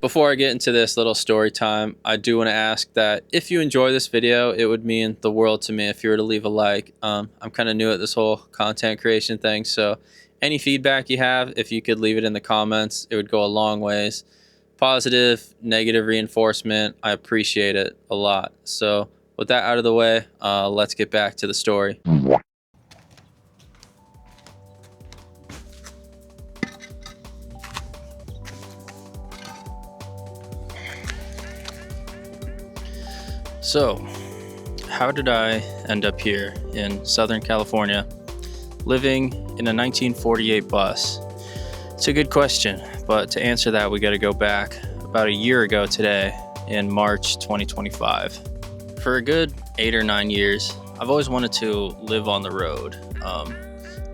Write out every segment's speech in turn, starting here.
Before I get into this little story time, I do want to ask that if you enjoy this video, it would mean the world to me if you were to leave a like. I'm kind of new at this whole content creation thing, so any feedback you have, if you could leave it in the comments, it would go a long ways. Positive, negative reinforcement, I appreciate it a lot. So with that out of the way, let's get back to the story. So, how did I end up here in Southern California, living in a 1948 bus? It's a good question, but to answer that, we got to go back about a year ago today in March 2025. For a good 8 or 9 years, I've always wanted to live on the road,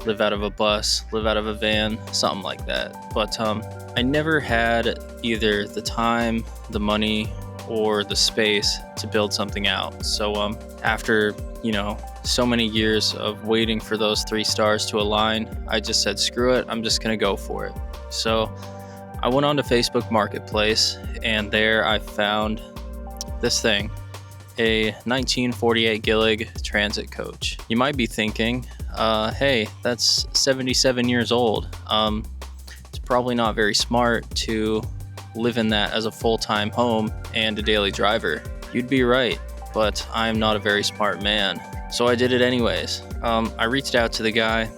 live out of a bus, live out of a van, something like that. But I never had either the time, the money, or the space to build something out. So after so many years of waiting for those 3 stars to align, I just said screw it, I'm just gonna go for it. So I went on to Facebook Marketplace, and there I found this thing, a 1948 Gillig transit coach. You might be thinking, hey, that's 77 years old. It's probably not very smart to live in that as a full-time home and a daily driver. You'd be right, but I'm not a very smart man. So I did it anyways. I reached out to the guy,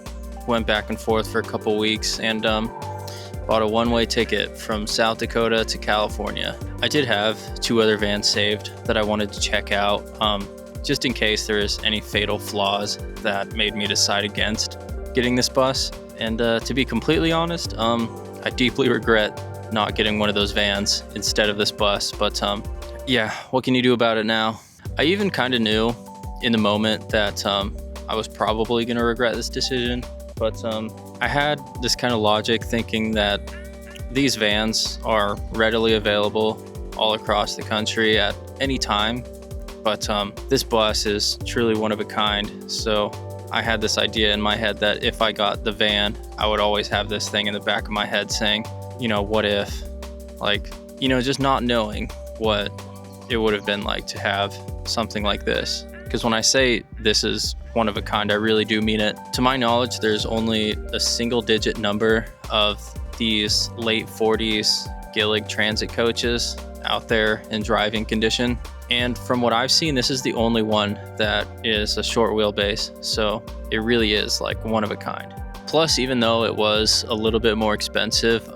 went back and forth for a couple weeks, and bought a one-way ticket from South Dakota to California. I did have 2 other vans saved that I wanted to check out, just in case there is any fatal flaws that made me decide against getting this bus. And to be completely honest, I deeply regret not getting one of those vans instead of this bus, but yeah, what can you do about it now? I even kind of knew in the moment that I was probably going to regret this decision, but I had this kind of logic thinking that these vans are readily available all across the country at any time, but this bus is truly one of a kind. So I had this idea in my head that if I got the van, I would always have this thing in the back of my head saying, what if, just not knowing what it would have been like to have something like this. Because when I say this is one of a kind, I really do mean it. To my knowledge, there's only a single-digit number of these late 40s Gillig transit coaches out there in driving condition. And from what I've seen, this is the only one that is a short wheelbase. So it really is like one of a kind. Plus, even though it was a little bit more expensive,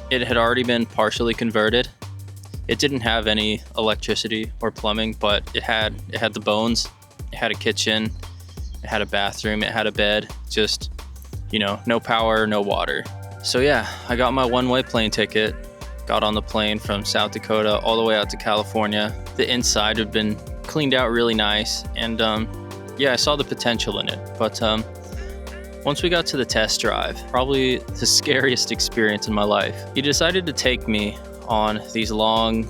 it had already been partially converted. It didn't have any electricity or plumbing, but it had the bones. It had a kitchen, it had a bathroom, it had a bed, just, no power, no water. So yeah, I got my one-way plane ticket, got on the plane from South Dakota all the way out to California. The inside had been cleaned out really nice, and yeah, I saw the potential in it. But once we got to the test drive, probably the scariest experience in my life, he decided to take me on these long,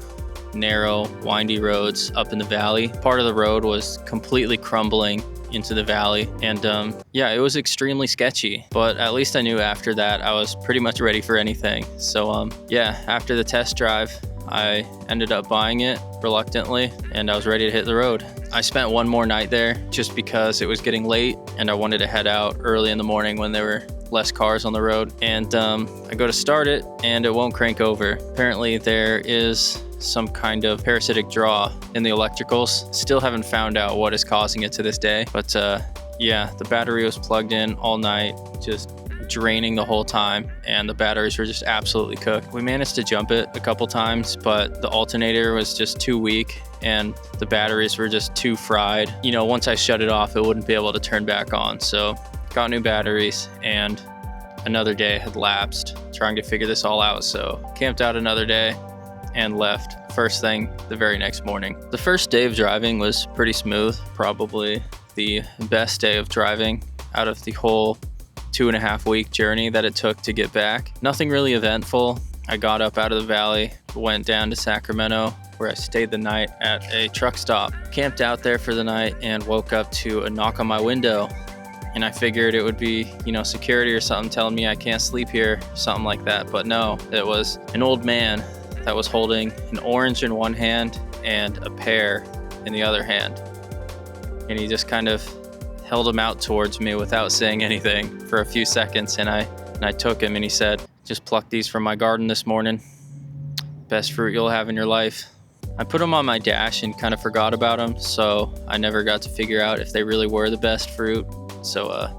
narrow, windy roads up in the valley. Part of the road was completely crumbling into the valley, and yeah, it was extremely sketchy, but at least I knew after that I was pretty much ready for anything. So yeah, after the test drive, I ended up buying it reluctantly, and I was ready to hit the road. I spent one more night there just because it was getting late and I wanted to head out early in the morning when there were less cars on the road. And I go to start it and it won't crank over. Apparently there is some kind of parasitic draw in the electricals. Still haven't found out what is causing it to this day. But yeah, the battery was plugged in all night, just draining the whole time, and the batteries were just absolutely cooked. We managed to jump it a couple times, but the alternator was just too weak and the batteries were just too fried. Once I shut it off, it wouldn't be able to turn back on. So got new batteries, and another day had lapsed trying to figure this all out. So camped out another day and left first thing the very next morning. The first day of driving was pretty smooth, probably the best day of driving out of the whole 2.5 week journey that it took to get back. Nothing really eventful. I got up out of the valley, went down to Sacramento, where I stayed the night at a truck stop. Camped out there for the night and woke up to a knock on my window. And I figured it would be, security or something telling me I can't sleep here, something like that. But no, it was an old man that was holding an orange in one hand and a pear in the other hand. And he just kind of held them out towards me without saying anything for a few seconds. And I took him, and he said, "Just plucked these from my garden this morning. Best fruit you'll have in your life." I put them on my dash and kind of forgot about them, so I never got to figure out if they really were the best fruit. So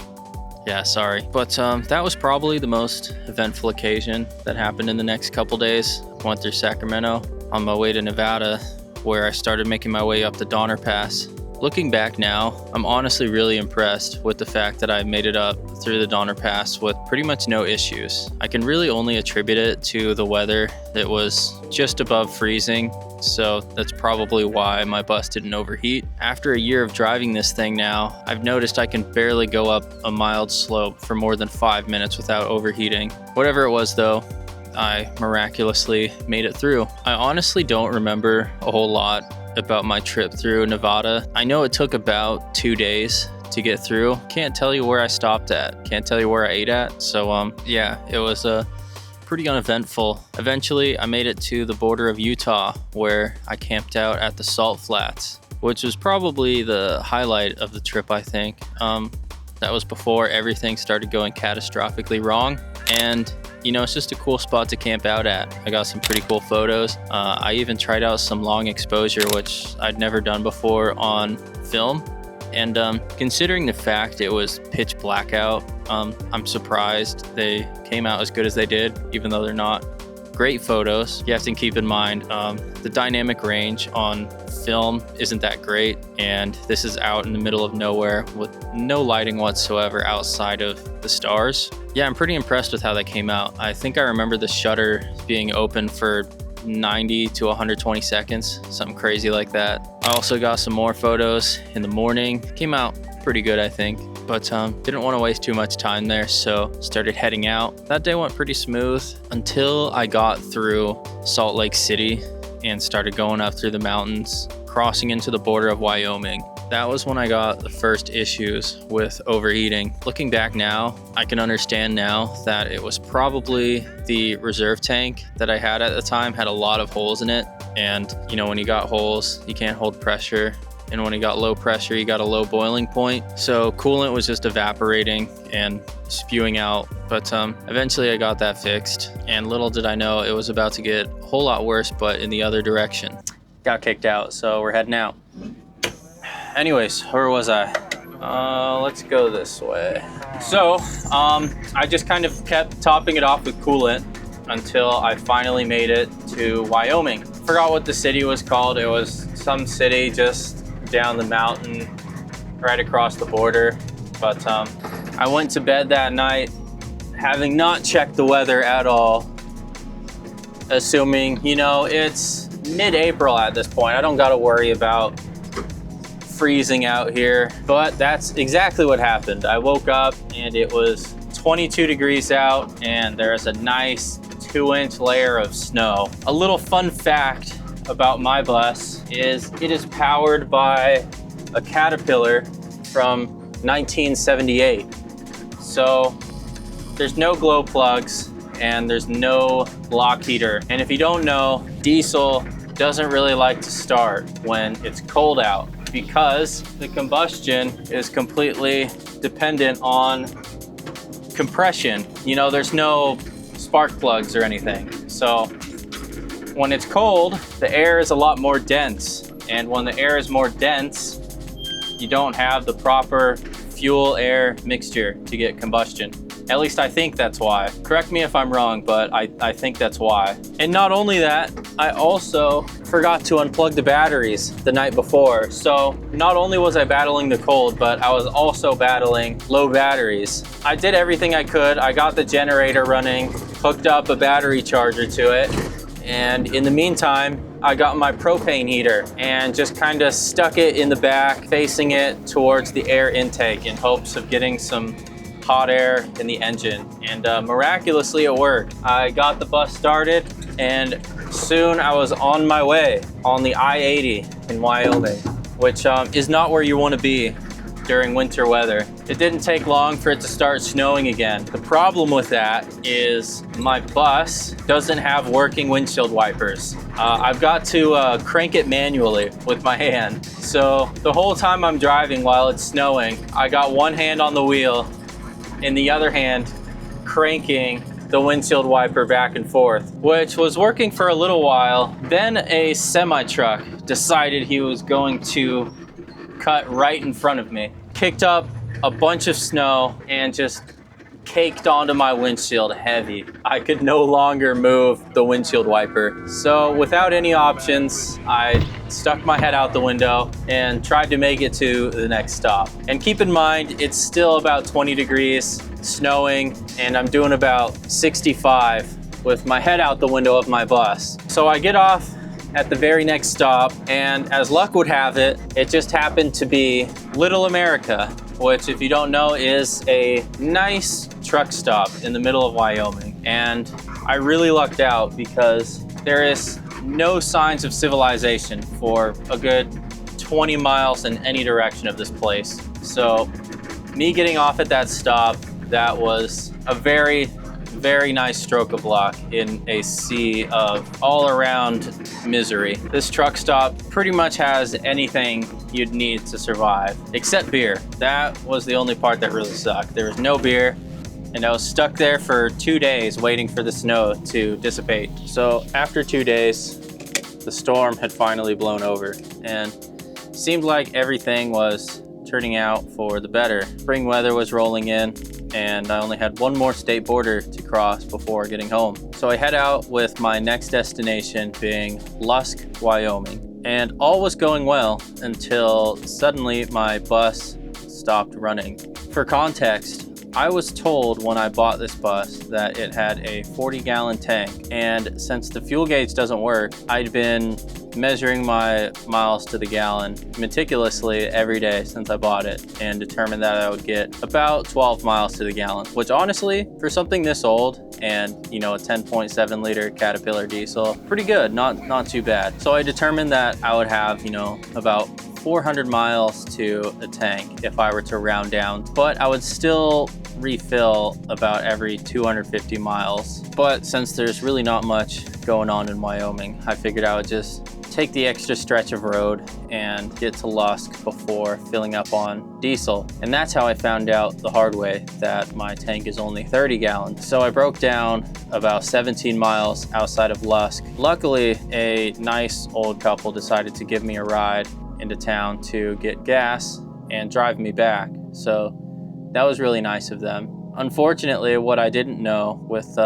yeah, sorry. But that was probably the most eventful occasion that happened in the next couple days. I went through Sacramento on my way to Nevada, where I started making my way up the Donner Pass. Looking back now, I'm honestly really impressed with the fact that I made it up through the Donner Pass with pretty much no issues. I can really only attribute it to the weather. It was just above freezing, so that's probably why my bus didn't overheat. After a year of driving this thing now, I've noticed I can barely go up a mild slope for more than 5 minutes without overheating. Whatever it was though, I miraculously made it through. I honestly don't remember a whole lot about my trip through Nevada. I know it took about 2 days to get through. Can't tell you where I stopped at. Can't tell you where I ate at. So yeah, it was pretty uneventful. Eventually, I made it to the border of Utah, where I camped out at the Salt Flats, which was probably the highlight of the trip, I think. That was before everything started going catastrophically wrong. And you know, it's just a cool spot to camp out at. I got some pretty cool photos. I even tried out some long exposure, which I'd never done before on film. And considering the fact it was pitch black out, I'm surprised they came out as good as they did, even though they're not great photos. You have to keep in mind the dynamic range on film isn't that great, and this is out in the middle of nowhere with no lighting whatsoever outside of the stars. Yeah, I'm pretty impressed with how they came out. I think I remember the shutter being open for 90 to 120 seconds, something crazy like that. I also got some more photos in the morning. Came out pretty good, I think, but didn't want to waste too much time there, so started heading out. That day went pretty smooth until I got through Salt Lake City and started going up through the mountains, crossing into the border of Wyoming. That was when I got the first issues with overheating. Looking back now, I can understand now that it was probably the reserve tank that I had at the time had a lot of holes in it. And you know, when you got holes, you can't hold pressure. And when you got low pressure, you got a low boiling point. So coolant was just evaporating and spewing out. But eventually I got that fixed. And little did I know it was about to get a whole lot worse, but in the other direction. Got kicked out, so we're heading out. Anyways, where was I? Let's go this way. So I just kind of kept topping it off with coolant until I finally made it to Wyoming. Forgot what the city was called. It was some city just down the mountain, right across the border. But I went to bed that night having not checked the weather at all, assuming, you know, it's mid-April at this point. I don't gotta worry about freezing out here, but that's exactly what happened. I woke up and it was 22 degrees out and there's a nice 2-inch layer of snow. A little fun fact about my bus is it is powered by a Caterpillar from 1978. So there's no glow plugs and there's no block heater. And if you don't know, diesel doesn't really like to start when it's cold out because the combustion is completely dependent on compression. You know, there's no spark plugs or anything. So when it's cold, the air is a lot more dense. And when the air is more dense, you don't have the proper fuel-air mixture to get combustion. At least I think that's why. Correct me if I'm wrong, but I think that's why. And not only that, I also forgot to unplug the batteries the night before. So not only was I battling the cold, but I was also battling low batteries. I did everything I could. I got the generator running, hooked up a battery charger to it. And in the meantime, I got my propane heater and just kind of stuck it in the back, facing it towards the air intake in hopes of getting some hot air in the engine. And miraculously it worked. I got the bus started and soon I was on my way on the I-80 in Wyoming, which is not where you want to be during winter weather. It didn't take long for it to start snowing again. The problem with that is my bus doesn't have working windshield wipers. I've got to crank it manually with my hand. So the whole time I'm driving while it's snowing, I got one hand on the wheel and the other hand cranking the windshield wiper back and forth, which was working for a little while. Then a semi-truck decided he was going to cut right in front of me, kicked up a bunch of snow and just caked onto my windshield heavy. I could no longer move the windshield wiper. So without any options, I stuck my head out the window and tried to make it to the next stop. And keep in mind, it's still about 20 degrees, snowing, and I'm doing about 65 with my head out the window of my bus. So I get off at the very next stop, and as luck would have it, it just happened to be Little America, which, if you don't know, is a nice truck stop in the middle of Wyoming. And I really lucked out because there is no signs of civilization for a good 20 miles in any direction of this place. So me getting off at that stop, that was a very, very nice stroke of luck in a sea of all around misery. This truck stop pretty much has anything you'd need to survive, except beer. That was the only part that really sucked. There was no beer, and I was stuck there for 2 days waiting for the snow to dissipate. So after 2 days, the storm had finally blown over, and seemed like everything was turning out for the better. Spring weather was rolling in, and I only had one more state border to cross before getting home. So I head out with my next destination being Lusk, Wyoming. And all was going well until suddenly my bus stopped running. For context, I was told when I bought this bus that it had a 40-gallon tank, and since the fuel gauge doesn't work, I'd been measuring my miles to the gallon meticulously every day since I bought it, and determined that I would get about 12 miles to the gallon, which honestly, for something this old and, you know, a 10.7 liter Caterpillar diesel, pretty good, not too bad. So I determined that I would have, you know, about 400 miles to a tank if I were to round down, but I would still refill about every 250 miles. But since there's really not much going on in Wyoming, I figured I would just take the extra stretch of road and get to Lusk before filling up on diesel. And that's how I found out the hard way that my tank is only 30 gallons. So I broke down about 17 miles outside of Lusk. Luckily, a nice old couple decided to give me a ride into town to get gas and drive me back. So that was really nice of them. Unfortunately, what I didn't know with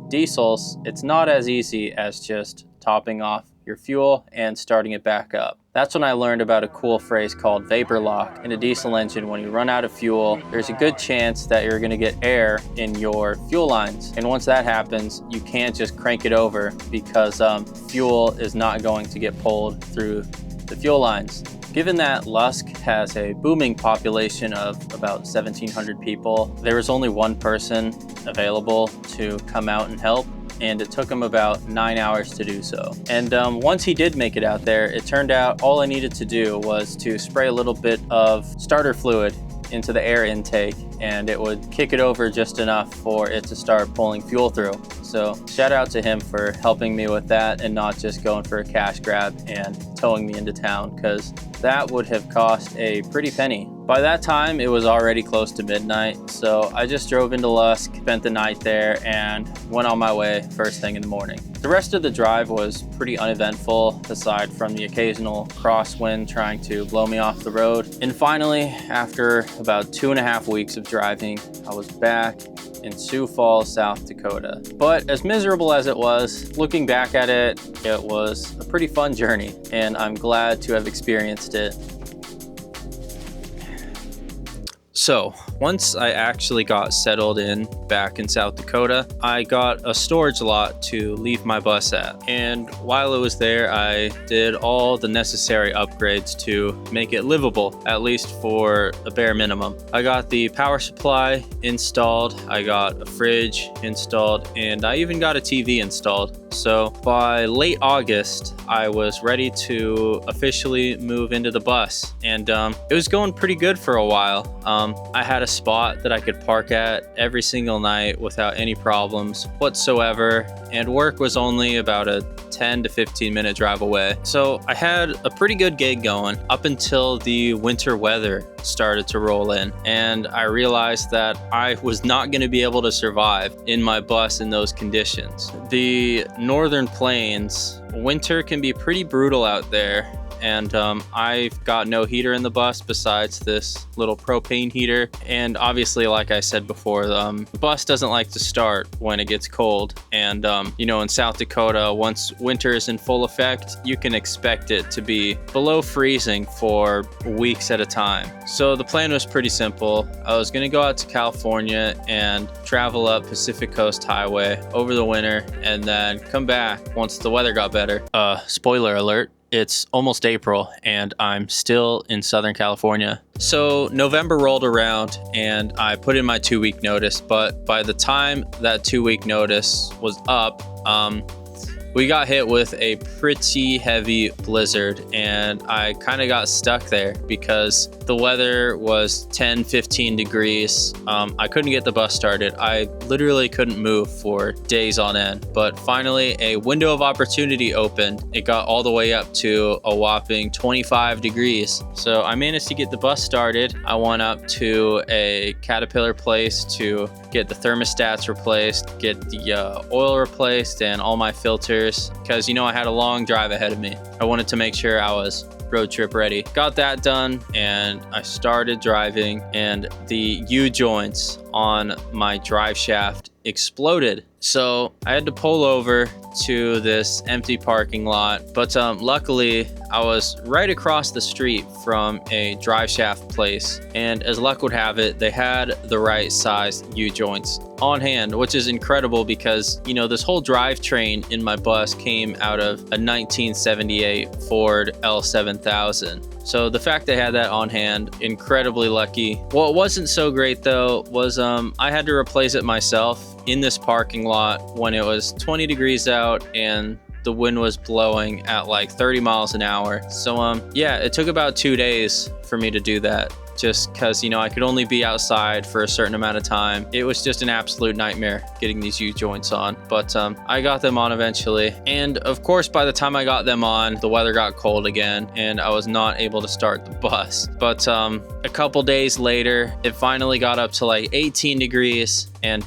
diesels, it's not as easy as just topping off your fuel and starting it back up. That's when I learned about a cool phrase called vapor lock. In a diesel engine, when you run out of fuel, there's a good chance that you're gonna get air in your fuel lines. And once that happens, you can't just crank it over because fuel is not going to get pulled through the fuel lines. Given that Lusk has a booming population of about 1,700 people, there was only one person available to come out and help, and it took him about 9 hours to do so. And once he did make it out there, it turned out all I needed to do was to spray a little bit of starter fluid into the air intake, and it would kick it over just enough for it to start pulling fuel through. So shout out to him for helping me with that and not just going for a cash grab and towing me into town, because that would have cost a pretty penny. By that time, it was already close to midnight, so I just drove into Lusk, spent the night there, and went on my way first thing in the morning. The rest of the drive was pretty uneventful, aside from the occasional crosswind trying to blow me off the road. And finally, after about 2.5 weeks of driving, I was back in Sioux Falls, South Dakota. But as miserable as it was, looking back at it, it was a pretty fun journey, and I'm glad to have experienced it. So once I actually got settled in back in South Dakota, I got a storage lot to leave my bus at. And while it was there, I did all the necessary upgrades to make it livable, at least for a bare minimum. I got the power supply installed, I got a fridge installed, and I even got a TV installed. So by late August, I was ready to officially move into the bus, and it was going pretty good for a while. I had a spot that I could park at every single night without any problems whatsoever, and work was only about a 10 to 15 minute drive away. So I had a pretty good gig going up until the winter weather started to roll in, and I realized that I was not going to be able to survive in my bus in those conditions. The northern plains, winter can be pretty brutal out there, and I've got no heater in the bus besides this little propane heater. And obviously, like I said before, the bus doesn't like to start when it gets cold. And in South Dakota, once winter is in full effect, you can expect it to be below freezing for weeks at a time. So the plan was pretty simple. I was gonna go out to California and travel up Pacific Coast Highway over the winter, and then come back once the weather got better. Spoiler alert. It's almost April and I'm still in Southern California. So November rolled around and I put in my 2-week notice, but by the time that 2-week notice was up, we got hit with a pretty heavy blizzard, and I kind of got stuck there because the weather was 10, 15 degrees. I couldn't get the bus started. I literally couldn't move for days on end, but finally a window of opportunity opened. It got all the way up to a whopping 25 degrees. So I managed to get the bus started. I went up to a Caterpillar place to get the thermostats replaced, get the oil replaced, and all my filters, because I had a long drive ahead of me. I wanted to make sure I was road trip ready. Got that done, and I started driving, and the U-joints on my drive shaft exploded. So I had to pull over to this empty parking lot, but luckily I was right across the street from a drive shaft place, and as luck would have it, they had the right size U-joints on hand, which is incredible because this whole drivetrain in my bus came out of a 1978 Ford L7000. So the fact they had that on hand, incredibly lucky. What wasn't so great though was I had to replace it myself in this parking lot when it was 20 degrees out and the wind was blowing at like 30 miles an hour. So yeah, it took about 2 days for me to do that, just because I could only be outside for a certain amount of time. It was just an absolute nightmare getting these U-joints on, but I got them on eventually. And of course, by the time I got them on, the weather got cold again and I was not able to start the bus. But a couple days later, it finally got up to like 18 degrees, and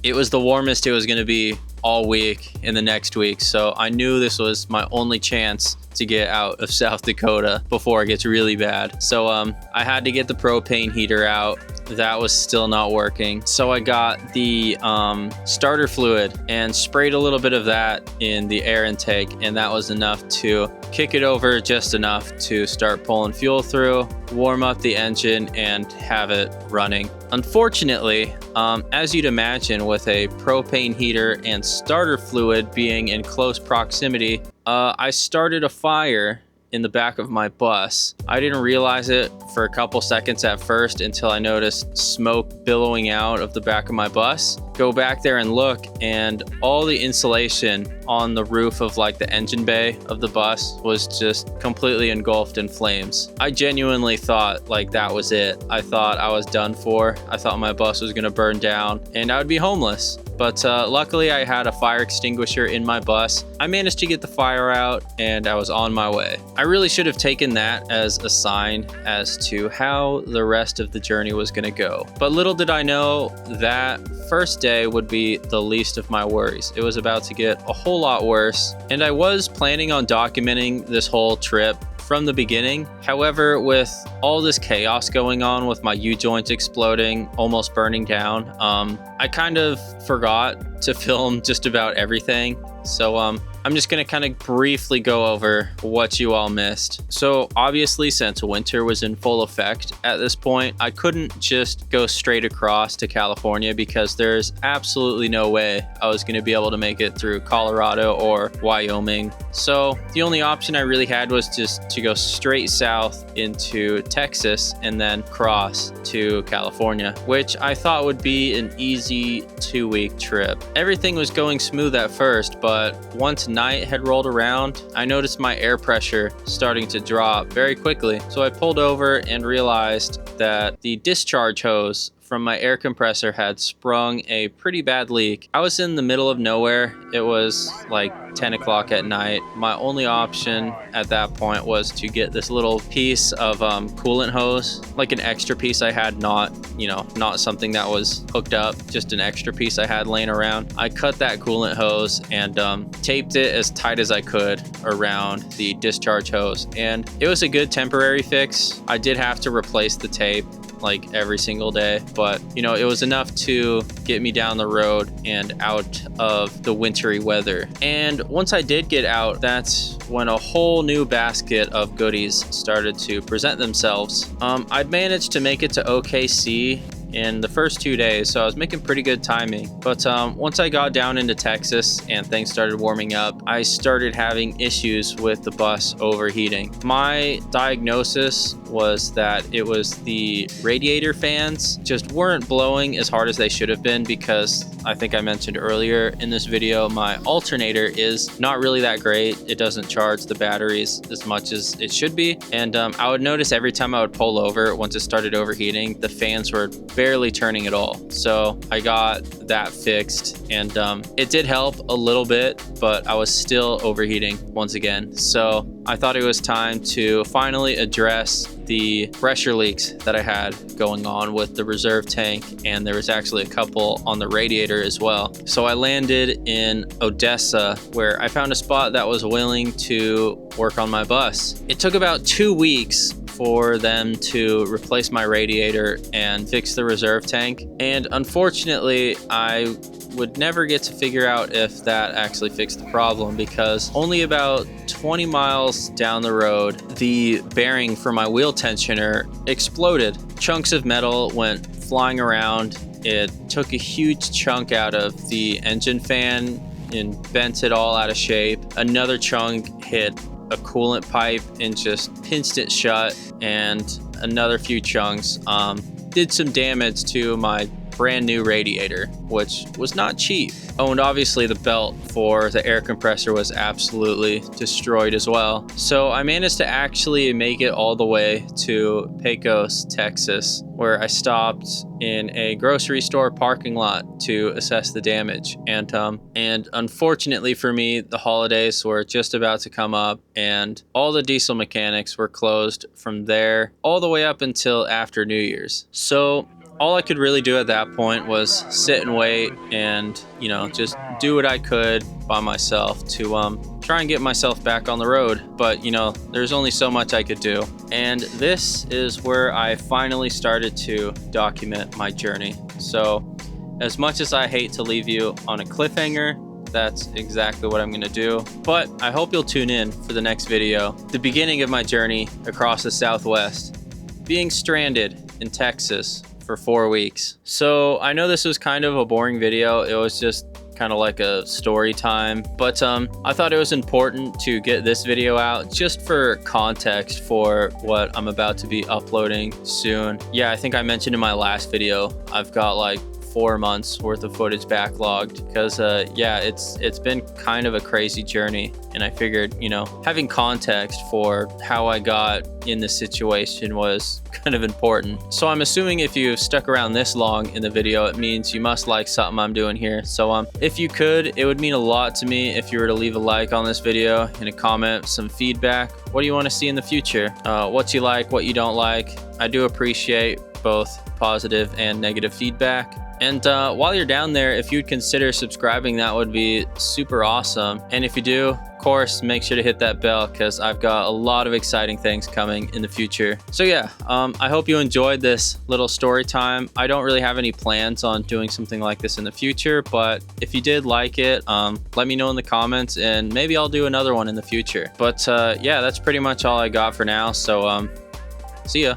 it was the warmest it was going to be all week in the next week. So I knew this was my only chance to get out of South Dakota before it gets really bad. So I had to get the propane heater out. That was still not working. So I got the starter fluid and sprayed a little bit of that in the air intake, and that was enough to kick it over just enough to start pulling fuel through, warm up the engine, and have it running. Unfortunately, as you'd imagine, with a propane heater and starter fluid being in close proximity, I started a fire in the back of my bus. I didn't realize it for a couple seconds at first until I noticed smoke billowing out of the back of my bus. Go back there and look, and all the insulation on the roof of like the engine bay of the bus was just completely engulfed in flames. I genuinely thought like that was it. I thought I was done for. I thought my bus was gonna burn down and I would be homeless. But luckily I had a fire extinguisher in my bus. I managed to get the fire out and I was on my way. I really should have taken that as a sign as to how the rest of the journey was gonna go. But little did I know that first day would be the least of my worries. It was about to get a whole lot worse, and I was planning on documenting this whole trip from the beginning. However, with all this chaos going on with my U-joints exploding, almost burning down, I kind of forgot to film just about everything. So I'm just gonna kind of briefly go over what you all missed. So obviously, since winter was in full effect at this point, I couldn't just go straight across to California because there's absolutely no way I was gonna be able to make it through Colorado or Wyoming. So the only option I really had was just to go straight south into Texas and then cross to California, which I thought would be an easy 2-week trip. Everything was going smooth at first, but once night had rolled around, I noticed my air pressure starting to drop very quickly. So I pulled over and realized that the discharge hose from my air compressor had sprung a pretty bad leak. I was in the middle of nowhere. It was like 10 o'clock at night. My only option at that point was to get this little piece of coolant hose, like an extra piece I had, not something that was hooked up, just an extra piece I had laying around. I cut that coolant hose and taped it as tight as I could around the discharge hose. And it was a good temporary fix. I did have to replace the tape like every single day, but it was enough to get me down the road and out of the wintry weather. And once I did get out, that's when a whole new basket of goodies started to present themselves. I'd managed to make it to OKC in the first 2 days, so I was making pretty good timing. But once I got down into Texas and things started warming up, I started having issues with the bus overheating. My diagnosis was that it was the radiator fans just weren't blowing as hard as they should have been, because I think I mentioned earlier in this video, my alternator is not really that great. It doesn't charge the batteries as much as it should be. And I would notice every time I would pull over, once it started overheating, the fans were barely turning at all. So I got that fixed, and it did help a little bit, but I was still overheating once again. So I thought it was time to finally address the pressure leaks that I had going on with the reserve tank, and there was actually a couple on the radiator as well. So I landed in Odessa, where I found a spot that was willing to work on my bus. It took about 2 weeks for them to replace my radiator and fix the reserve tank, and unfortunately I would never get to figure out if that actually fixed the problem, because only about 20 miles down the road, the bearing for my wheel tensioner exploded. Chunks of metal went flying around. It took a huge chunk out of the engine fan and bent it all out of shape. Another chunk hit a coolant pipe and just pinched it shut, and another few chunks did some damage to my brand new radiator, which was not cheap. Oh, and obviously the belt for the air compressor was absolutely destroyed as well. So I managed to actually make it all the way to Pecos, Texas, where I stopped in a grocery store parking lot to assess the damage. And unfortunately for me, the holidays were just about to come up, and all the diesel mechanics were closed from there all the way up until after New Year's. So all I could really do at that point was sit and wait and, just do what I could by myself to try and get myself back on the road. But, there's only so much I could do. And this is where I finally started to document my journey. So as much as I hate to leave you on a cliffhanger, that's exactly what I'm going to do. But I hope you'll tune in for the next video, the beginning of my journey across the Southwest, being stranded in Texas for 4 weeks. So I know this was kind of a boring video. It was just kind of like a story time, but I thought it was important to get this video out just for context for what I'm about to be uploading soon. Yeah, I think I mentioned in my last video, I've got like 4 months worth of footage backlogged because it's been kind of a crazy journey, and I figured having context for how I got in this situation was kind of important. So I'm assuming if you've stuck around this long in the video, it means you must like something I'm doing here. So if you could, it would mean a lot to me if you were to leave a like on this video and a comment, some feedback. What do you want to see in the future? What you like, what you don't like. I do appreciate both positive and negative feedback. And while you're down there, if you'd consider subscribing, that would be super awesome. And if you do, of course, make sure to hit that bell, because I've got a lot of exciting things coming in the future. So yeah, I hope you enjoyed this little story time. I don't really have any plans on doing something like this in the future, but if you did like it, let me know in the comments, and maybe I'll do another one in the future. But yeah, that's pretty much all I got for now. So see ya.